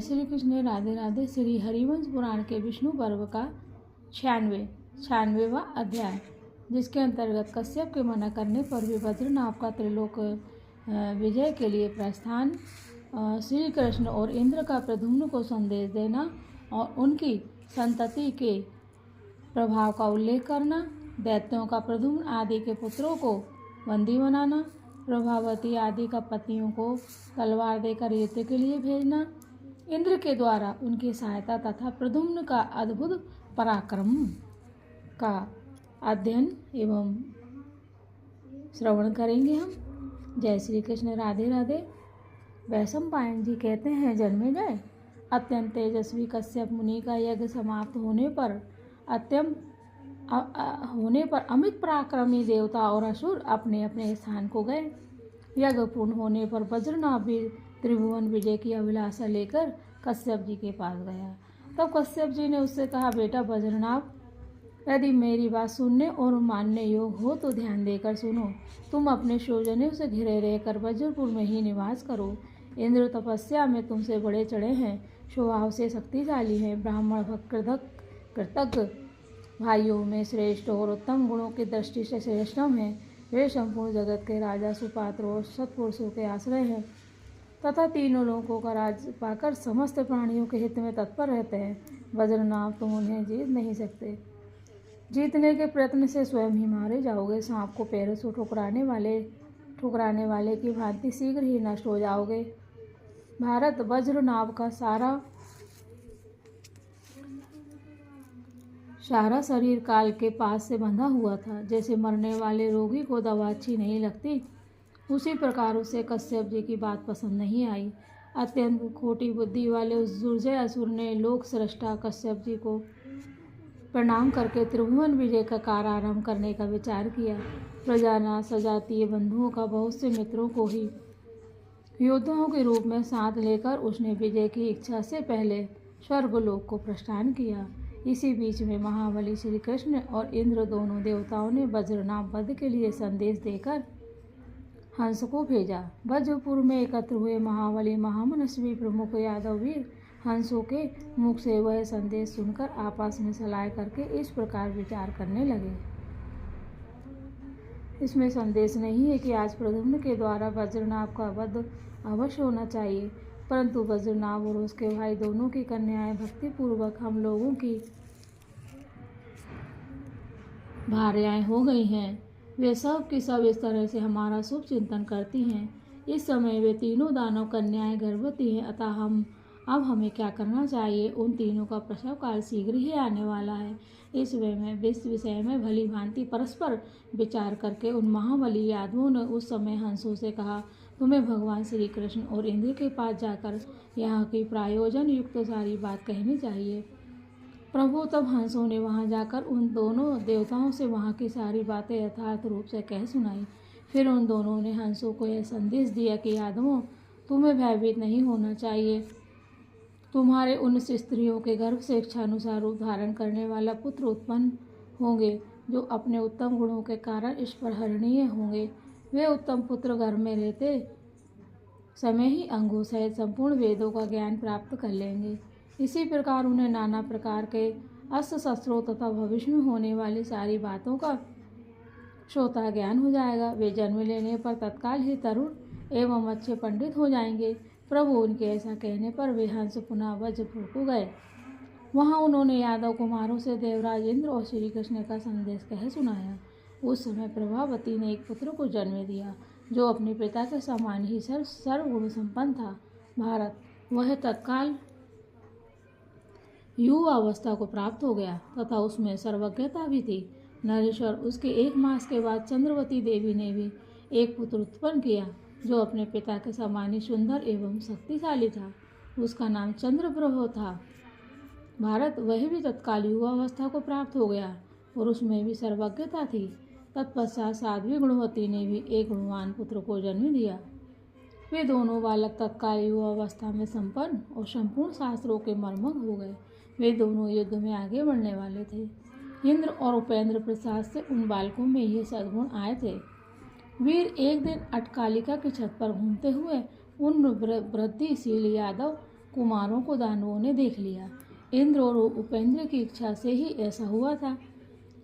श्री कृष्ण, राधे राधे। श्री हरिवंश पुराण के विष्णु पर्व का 96वां अध्याय, जिसके अंतर्गत कश्यप के मना करने पर भी वज्रनाभ का त्रिलोक विजय के लिए प्रस्थान, श्री कृष्ण और इंद्र का प्रद्युम्न को संदेश देना और उनकी संतति के प्रभाव का उल्लेख करना, दैत्यों का प्रद्युम्न आदि के पुत्रों को बंदी बनाना, प्रभावती आदि का पतियों को तलवार देकर युद्ध के लिए भेजना, इंद्र के द्वारा उनकी सहायता तथा प्रद्युम्न का अद्भुत पराक्रम का अध्ययन एवं श्रवण करेंगे हम। जय श्री कृष्ण, राधे राधे। वैशंपायन जी कहते हैं, जन्मेजय, अत्यंत तेजस्वी कश्यप मुनि का यज्ञ समाप्त होने पर अमित पराक्रमी देवता और असुर अपने अपने स्थान को गए। यज्ञ पूर्ण होने पर वज्रनाभ भी त्रिभुवन विजय की अभिलाषा लेकर कश्यप जी के पास गया। तब कश्यप जी ने उससे कहा, बेटा वज्रनाभ, यदि मेरी बात सुनने और मानने योग्य हो तो ध्यान देकर सुनो। तुम अपने स्वजनों से घिरे रहकर वज्रपुर में ही निवास करो। इंद्र तपस्या में तुमसे बड़े चढ़े हैं, स्वभाव से शक्तिशाली हैं, ब्राह्मण भक्त कृतज्ञ, भाइयों में श्रेष्ठ और उत्तम गुणों की दृष्टि से श्रेष्ठतम हैं। वे संपूर्ण जगत के राजा, सुपात्रों और सत्पुरुषों के आश्रय हैं तथा तीनों लोकों का राज पाकर समस्त प्राणियों के हित में तत्पर रहते हैं। वज्रनाभ, तुम उन्हें जीत नहीं सकते। जीतने के प्रयत्न से स्वयं ही मारे जाओगे। सांप को पैरों से ठुकराने वाले की भांति शीघ्र ही नष्ट हो जाओगे। भारत, वज्रनाभ का सारा शरीर काल के पास से बंधा हुआ था। जैसे मरने वाले रोगी को दवा अच्छी नहीं लगती, उसी प्रकार उसे कश्यप जी की बात पसंद नहीं आई। अत्यंत खोटी बुद्धि वाले उस दुर्जय असुर ने लोक सृष्टा कश्यप जी को प्रणाम करके त्रिभुवन विजय का कार्य आरंभ करने का विचार किया। प्रजाना सजातीय बंधुओं का बहुत से मित्रों को ही योद्धाओं के रूप में साथ लेकर उसने विजय की इच्छा से पहले स्वर्गलोक को प्रस्थान किया। इसी बीच में महाबली श्री कृष्ण और इंद्र दोनों देवताओं ने वज्रनाभ वध के लिए संदेश देकर हंस को भेजा। वज्रपुर में एकत्र हुए महाबली महामनस्वी प्रमुख यादव वीर हंसों के मुख से वह संदेश सुनकर आपस में सलाह करके इस प्रकार विचार करने लगे। इसमें संदेश नहीं है कि आज प्रद्युम्न के द्वारा वज्रनाभ का वध अवश्य होना चाहिए, परंतु वज्रनाभ और उसके भाई दोनों की कन्याएं भक्तिपूर्वक हम लोगों की भार्याएं हो गई हैं। वे सब की सब इस तरह से हमारा शुभ चिंतन करती हैं। इस समय वे तीनों दानव कन्याएं गर्भवती हैं, अतः अब हमें क्या करना चाहिए? उन तीनों का प्रसव काल शीघ्र ही आने वाला है। इस विषय में भली भांति परस्पर विचार करके उन महाबली यादवों ने उस समय हंसों से कहा, तुम्हें भगवान श्री कृष्ण और इंद्र के पास जाकर यहाँ की प्रयोजन युक्त सारी बात कहनी चाहिए। प्रभु, तब हंसों ने वहाँ जाकर उन दोनों देवताओं से वहाँ की सारी बातें यथार्थ रूप से कह सुनाई। फिर उन दोनों ने हंसों को यह संदेश दिया कि यादवों, तुम्हें भयभीत नहीं होना चाहिए। तुम्हारे उन स्त्रियों के गर्भ से इच्छानुसार रूप धारण करने वाला पुत्र उत्पन्न होंगे, जो अपने उत्तम गुणों के कारण इस पर हरणीय होंगे। वे उत्तम पुत्र गर्भ में रहते समय ही अंगों सहित संपूर्ण वेदों का ज्ञान प्राप्त कर लेंगे। इसी प्रकार उन्हें नाना प्रकार के अस्त्र शस्त्रों तथा भविष्य में होने वाली सारी बातों का श्रोता ज्ञान हो जाएगा। वे जन्म लेने पर तत्काल ही तरुण एवं अच्छे पंडित हो जाएंगे। प्रभु, उनके ऐसा कहने पर वे हंस पुनः वज्रपुर को गए। वहाँ उन्होंने यादव कुमारों से देवराज इंद्र और श्री कृष्ण का संदेश कह सुनाया। उस समय प्रभावती ने एक पुत्र को जन्म दिया, जो अपने पिता के समान ही सर्वगुण संपन्न था। भारत, वह तत्काल युवा अवस्था को प्राप्त हो गया तथा उसमें सर्वज्ञता भी थी। नरेश्वर, उसके 1 मास के बाद चंद्रवती देवी ने भी एक पुत्र उत्पन्न किया, जो अपने पिता के समान ही सुंदर एवं शक्तिशाली था। उसका नाम चंद्रप्रभ था। भारत, वह भी तत्काल युवा अवस्था को प्राप्त हो गया और उसमें भी सर्वज्ञता थी। तत्पश्चात साध्वी गुणवती ने भी एक गुणवान पुत्र को जन्म दिया। वे दोनों बालक तत्काल युवा अवस्था में संपन्न और संपूर्ण शास्त्रों के मर्मज्ञ हो गए। वे दोनों युद्ध में आगे बढ़ने वाले थे। इंद्र और उपेंद्र प्रसाद से उन बालकों में ये सद्गुण आए थे। वीर एक दिन अट्टालिका की छत पर घूमते हुए उन वृद्धिशील यादव कुमारों को दानवों ने देख लिया। इंद्र और उपेंद्र की इच्छा से ही ऐसा हुआ था,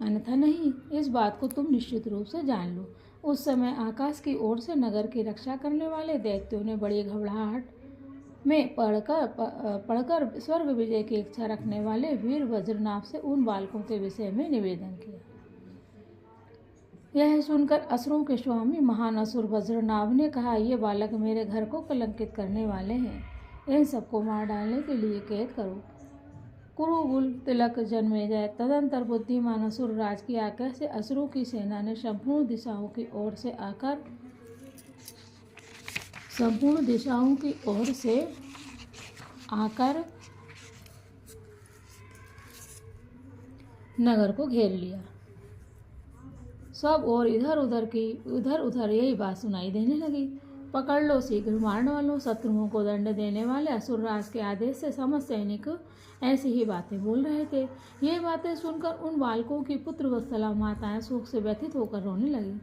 अन्यथा नहीं। इस बात को तुम निश्चित रूप से जान लो। उस समय आकाश की ओर से नगर की रक्षा करने वाले दैत्यों ने बड़ी घबराहट में पढ़कर स्वर्ग विजय की इच्छा रखने वाले वीर वज्रनाभ से उन बालकों के विषय में निवेदन किया। यह सुनकर असुरों के स्वामी महान असुर वज्रनाभ ने कहा, ये बालक मेरे घर को कलंकित करने वाले हैं, इन सबको मार डालने के लिए कैद करो। कुरुबुल तिलक जन्मेजय। तदंतर बुद्धिमान असुर राज की आज्ञा से असुरों की सेना ने संपूर्ण दिशाओं की ओर से आकर नगर को घेर लिया। सब और इधर उधर यही बात सुनाई देने लगी, पकड़ लो, शीघ्र मार डालो। शत्रुओं को दंड देने वाले असुरराज के आदेश से समस्त सैनिक ऐसी ही बातें बोल रहे थे। ये बातें सुनकर उन बालकों की पुत्र वत्सला माताएं शोक से व्यथित होकर रोने लगी।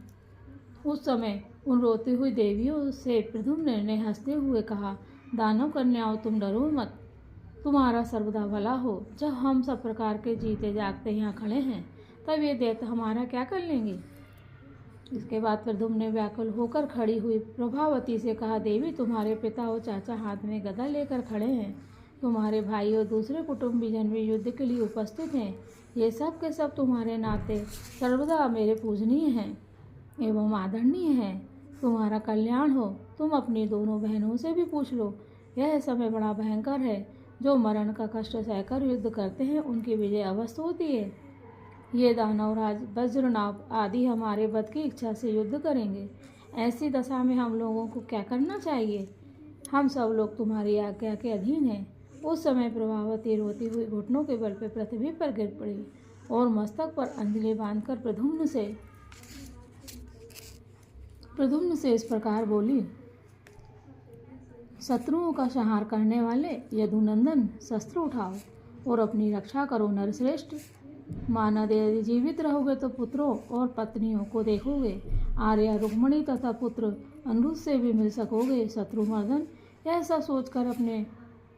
उस समय उन रोती हुई देवियों से प्रद्युम्न ने हंसते हुए कहा, दानव कन्याओं, तुम डरो मत, तुम्हारा सर्वदा भला हो। जब हम सब प्रकार के जीते जागते यहाँ खड़े हैं, तब ये दैत्य हमारा क्या कर लेंगे। इसके बाद प्रद्युम्न ने व्याकुल होकर खड़ी हुई प्रभावती से कहा, देवी, तुम्हारे पिता और चाचा हाथ में गदा लेकर खड़े हैं, तुम्हारे भाई और दूसरे कुटुंबीजन भी युद्ध के लिए उपस्थित हैं। ये सब के सब तुम्हारे नाते सर्वदा मेरे पूजनीय हैं एवं आदरणीय हैं। तुम्हारा कल्याण हो। तुम अपनी दोनों बहनों से भी पूछ लो, यह समय बड़ा भयंकर है। जो मरण का कष्ट सहकर युद्ध करते हैं, उनकी विजय अवश्य होती है। ये दानवराज वज्रनाभ आदि हमारे वध की इच्छा से युद्ध करेंगे। ऐसी दशा में हम लोगों को क्या करना चाहिए। हम सब लोग तुम्हारी आज्ञा के अधीन हैं। उस समय प्रभावती रोती हुई घुटनों के बल पर पृथ्वी पर गिर पड़ी और मस्तक पर अंजलि बांधकर प्रद्युम्न से इस प्रकार बोली, शत्रुओं का संहार करने वाले यदुनंदन, शस्त्र उठाओ और अपनी रक्षा करो। नरश्रेष्ठ, मानव यदि जीवित रहोगे तो पुत्रों और पत्नियों को देखोगे। आर्या रुक्मणी तथा पुत्र अनुरुद्ध से भी मिल सकोगे। शत्रुमर्दन, ऐसा सोचकर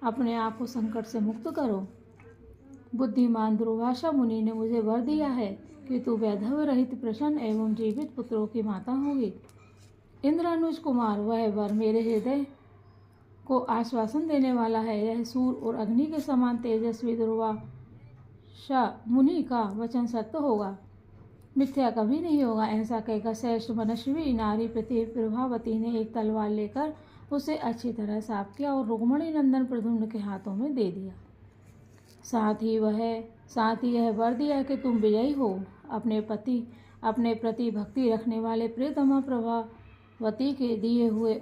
अपने आप को संकट से मुक्त करो। बुद्धिमान दुर्वासा मुनि ने मुझे वर दिया है कि तू वैधव रहित प्रसन्न एवं जीवित पुत्रों की माता होगी। इंद्रानुज कुमार, वह वर मेरे हृदय को आश्वासन देने वाला है। यह सूर्य और अग्नि के समान तेजस्वी दुर्वासा मुनि का वचन सत्य होगा, मिथ्या कभी नहीं होगा। ऐसा कहकर श्रेष्ठ मनस्वी नारी प्रभावती ने एक तलवार लेकर उसे अच्छी तरह साफ किया और रुक्मणी नंदन प्रद्युम्न के हाथों में दे दिया। साथ ही यह वर दिया कि तुम विजयी हो। अपने प्रति भक्ति रखने वाले प्रियतमा प्रभावती के दिए हुए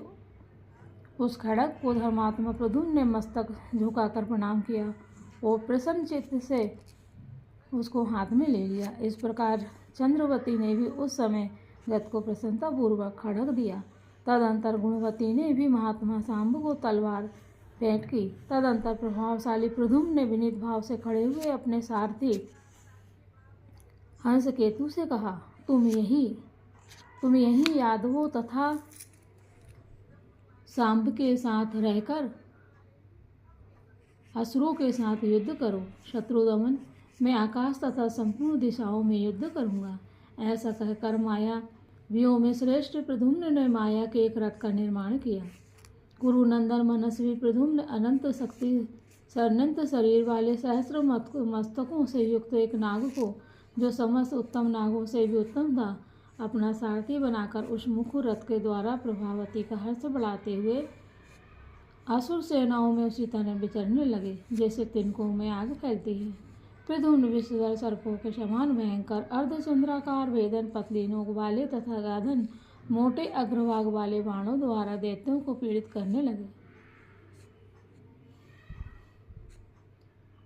उस खड़ग को धर्मात्मा प्रद्युम्न ने मस्तक झुकाकर प्रणाम किया और प्रसन्न चित्त से उसको हाथ में ले लिया। इस प्रकार चंद्रवती ने भी उस समय गत को प्रसन्नतापूर्वक खड़ग दिया। तदंतर गुणवती ने भी महात्मा सांब को तलवार भेंट की। तदंतर प्रभावशाली प्रद्युम्न ने विनीत भाव से खड़े हुए अपने सारथी हंसकेतु से कहा, तुम यही यादवों तथा सांब के साथ रहकर असुरों के साथ युद्ध करो। शत्रु दमन, मैं आकाश तथा संपूर्ण दिशाओं में युद्ध करूंगा। ऐसा कहकर माया वियों में श्रेष्ठ प्रद्युम्न ने माया के एक रथ का निर्माण किया। कुरुनंदन मनस्वी प्रद्युम्न अनंत शरीर वाले सहस्र मस्तकों से युक्त एक नाग को, जो समस्त उत्तम नागों से भी उत्तम था, अपना सारथी बनाकर उस मुख रथ के द्वारा प्रभावती का हर्ष बढ़ाते हुए असुर सेनाओं में उसी तरह विचरने लगे जैसे तिनकों में आग फैलती है। प्रद्युम्न विषधर सर्पों के समान भयंकर अर्धचंद्राकार वेदन पतली नोक वाले तथा गाधन मोटे अग्रभाग वाले बाणों द्वारा दैत्यों को पीड़ित करने लगे।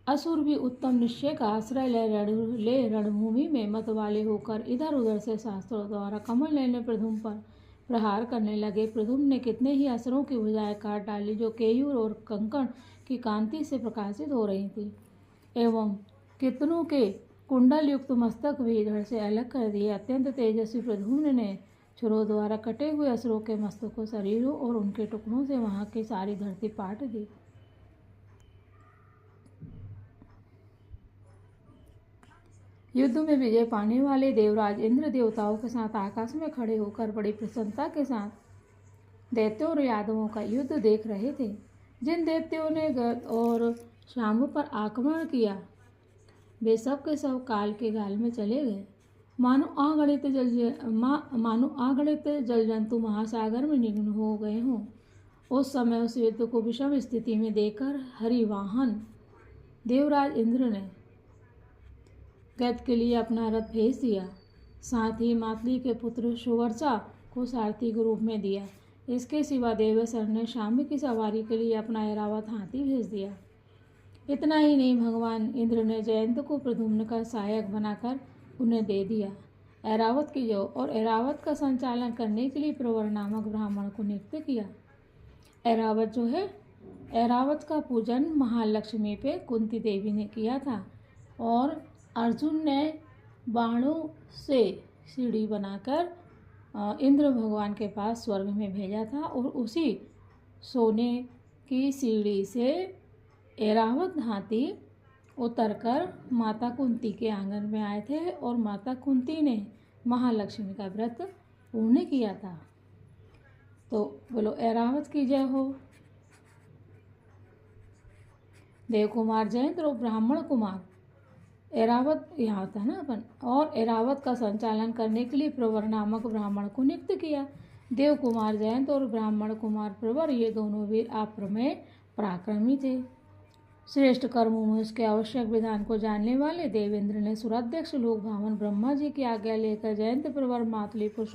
असुर भी उत्तम निश्चय का आश्रय ले रणभूमि में मत वाले होकर इधर उधर से शास्त्रों द्वारा कमल लेने प्रद्युम्न पर प्रहार करने लगे। प्रद्युम्न ने कितने ही असुरों की भुजाएं काट डाली, जो केयूर और कंकण की कांति से प्रकाशित हो रही थी, एवं कितनों के कुंडल युक्त मस्तक भी धड़ से अलग कर दिए। अत्यंत तेजस्वी प्रद्युम्न ने छुरों द्वारा कटे हुए असुरों के मस्तकों, शरीरों और उनके टुकड़ों से वहां की सारी धरती पाट दी। युद्ध में विजय पाने वाले देवराज इंद्र देवताओं के साथ आकाश में खड़े होकर बड़ी प्रसन्नता के साथ दैत्यों और यादवों का युद्ध देख रहे थे। जिन दैत्यों ने गद और शाम्ब पर आक्रमण किया वे सब के सब काल के गाल में चले गए। मानो अगणित जल जंतु महासागर में निमग्न हो गए हों। उस समय उस युद्ध को विषम स्थिति में देखकर हरिवाहन देवराज इंद्र ने गद के लिए अपना रथ भेज दिया। साथ ही मातली के पुत्र सुवर्चा को सारथी के रूप में दिया। इसके सिवा देवेश्वर ने शाम्ब की सवारी के लिए अपना ऐरावत हाथी भेज दिया। इतना ही नहीं, भगवान इंद्र ने जयंत को प्रद्युम्न का सहायक बनाकर उन्हें दे दिया। ऐरावत की जो और ऐरावत का संचालन करने के लिए प्रवर नामक ब्राह्मण को नियुक्त किया। ऐरावत जो है, ऐरावत का पूजन महालक्ष्मी पे कुंती देवी ने किया था और अर्जुन ने बाणों से सीढ़ी बनाकर इंद्र भगवान के पास स्वर्ग में भेजा था और उसी सोने की सीढ़ी से ऐरावत हाथी उतरकर माता कुंती के आंगन में आए थे और माता कुंती ने महालक्ष्मी का व्रत पूर्ण किया था। तो बोलो ऐरावत की जय हो। देव कुमार जयंत और ब्राह्मण कुमार ऐरावत यहाँ होता है ना अपन, और ऐरावत का संचालन करने के लिए प्रवर नामक ब्राह्मण को नियुक्त किया। देव कुमार जयंत और ब्राह्मण कुमार प्रवर ये दोनों वीर अप्रमेय पराक्रमी थे। श्रेष्ठ कर्मों में उसके आवश्यक विधान को जानने वाले देवेंद्र ने सुराध्यक्ष लोक भावन ब्रह्मा जी की आज्ञा लेकर जयंत प्रवर मातलीपुर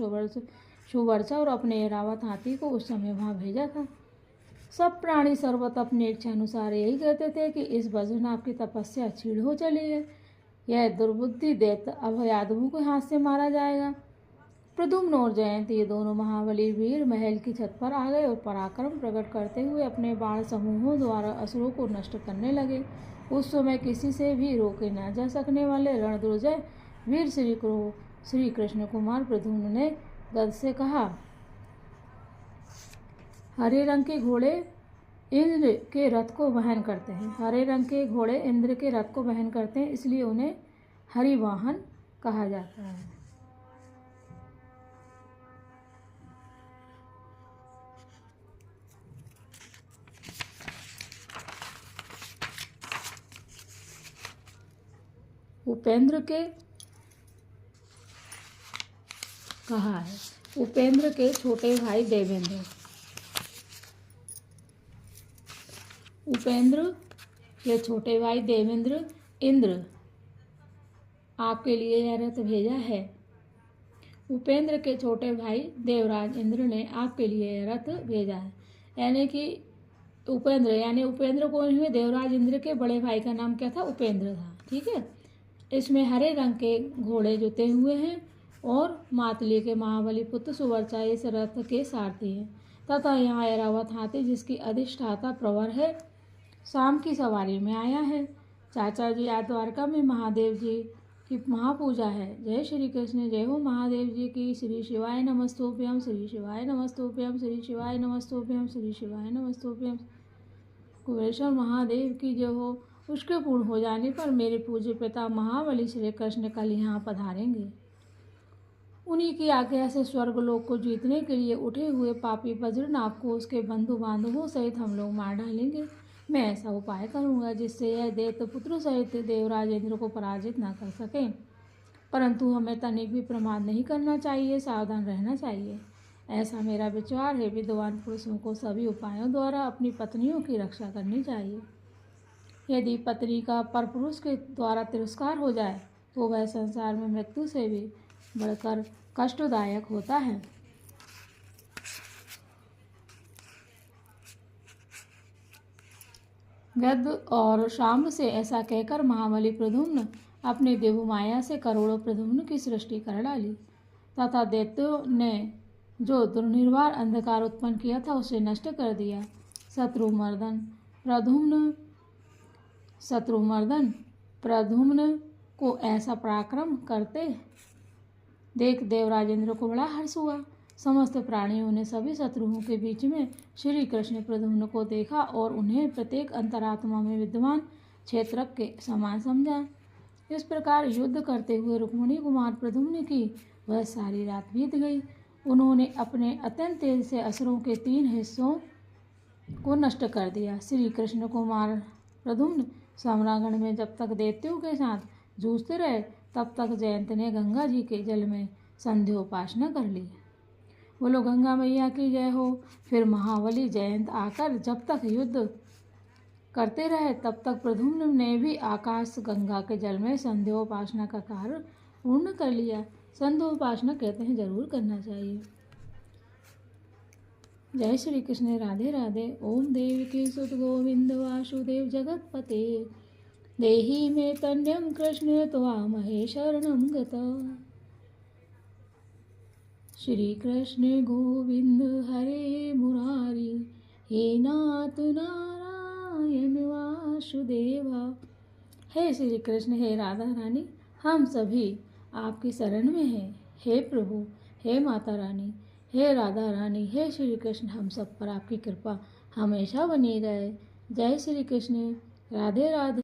सुवर्चा और अपने ऐरावत हाथी को उस समय वहाँ भेजा था। सब प्राणी सर्वत अपनी इच्छा अनुसार यही कहते थे कि इस बज्रनाभ की तपस्या क्षीण हो चली है। यह दुर्बुद्धि दैत्य अब यादवों के हाथ से मारा जाएगा। प्रद्युम्न और जयंत ये दोनों महाबली वीर महल की छत पर आ गए और पराक्रम प्रकट करते हुए अपने बाण समूहों द्वारा असुरों को नष्ट करने लगे। उस समय किसी से भी रोके न जा सकने वाले रणदुर्जय वीर श्री कृष्ण कुमार प्रद्युम्न ने गद से कहा, हरे रंग के घोड़े इंद्र के रथ को वहन करते हैं। हरे रंग के घोड़े इंद्र के रथ को वहन करते हैं, इसलिए उन्हें हरिवाहन कहा जाता है। उपेंद्र के कहा है, उपेंद्र के छोटे भाई देवेंद्र। उपेंद्र के छोटे भाई देवेंद्र, इंद्र आपके लिए यह रथ भेजा है। उपेंद्र के छोटे भाई देवराज इंद्र ने आपके लिए यह रथ भेजा है। यानी कि उपेंद्र कौन हुए? देवराज इंद्र के बड़े भाई का नाम क्या था? उपेंद्र था। ठीक है। इसमें हरे रंग के घोड़े जुते हुए हैं और मातली के महाबली पुत्र सुवर्चा इस रथ के सारथी हैं तथा यहाँ ऐरावत हाथी जिसकी अधिष्ठाता प्रवर है शाम की सवारी में आया है। चाचा जी, आज द्वारका में महादेव जी की महापूजा है। जय श्री कृष्ण, जय हो महादेव जी की। श्री शिवाय नमस्तोभ्यम, श्री शिवाय नमस्तोभ्यम, श्री शिवाय नमस्तोभ्यम, श्री शिवाय नमस्तोभ्यम। कुबेरेश्वर महादेव की जय हो। उसके पूर्ण हो जाने पर मेरे पूज्य पिता महाबली श्री कृष्ण कल यहाँ पधारेंगे। उन्हीं की आज्ञा से स्वर्गलोक को जीतने के लिए उठे हुए पापी बज्रनाभ को उसके बंधु बांधवों सहित हम लोग मार डालेंगे। मैं ऐसा उपाय करूंगा जिससे यह दैत्य पुत्र सहित देवराज इंद्र को पराजित न कर सके। परंतु हमें तनिक भी प्रमाद नहीं करना चाहिए, सावधान रहना चाहिए। ऐसा मेरा विचार है। विद्वान पुरुषों को सभी उपायों द्वारा अपनी पत्नियों की रक्षा करनी चाहिए। यदि पत्नी का परपुरुष के द्वारा तिरस्कार हो जाए तो वह संसार में मृत्यु से भी बढ़कर कष्टदायक होता है। गद और शाम्ब से ऐसा कहकर महाबली प्रद्युम्न अपनी देव माया से करोड़ों प्रद्युम्न की सृष्टि कर डाली तथा दैत्यों ने जो दुर्निर्वार अंधकार उत्पन्न किया था उसे नष्ट कर दिया। शत्रुमर्दन प्रद्युम्न को ऐसा पराक्रम करते देख देवराज इंद्र को बड़ा हर्ष हुआ। समस्त प्राणियों ने सभी शत्रुओं के बीच में श्री कृष्ण प्रद्युम्न को देखा और उन्हें प्रत्येक अंतरात्मा में विद्यमान क्षेत्रज्ञ के समान समझा। इस प्रकार युद्ध करते हुए रुक्मिणी कुमार प्रद्युम्न की वह सारी रात बीत गई। उन्होंने अपने अत्यंत तेज से असुरों के 3 हिस्सों को नष्ट कर दिया। श्री कृष्ण कुमार प्रद्युम्न सम्रागण में जब तक दैत्यों के साथ जूझते रहे, तब तक जयंत ने गंगा जी के जल में संध्योपासना कर ली। बोलो गंगा मैया की जय हो। फिर महाबली जयंत आकर जब तक युद्ध करते रहे, तब तक प्रद्युम्न ने भी आकाश गंगा के जल में संध्योपासना का कार्य पूर्ण कर लिया। संध्योपासना कहते हैं जरूर करना चाहिए। जय श्री कृष्ण। राधे राधे। ओम देवकी सुत गोविंद वासुदेव जगतपते देहि मे तन्यम कृष्ण त्वामहे शरणं गता। श्री कृष्ण गोविंद हरे मुरारी हे नाथ नारायण वासुदेवा। हे श्री कृष्ण, हे राधा रानी, हम सभी आपकी शरण में हैं। हे प्रभु, हे माता रानी, हे राधा रानी, हे श्री कृष्ण, हम सब पर आपकी कृपा हमेशा बनी रहे। जय श्री कृष्ण। राधे राधे।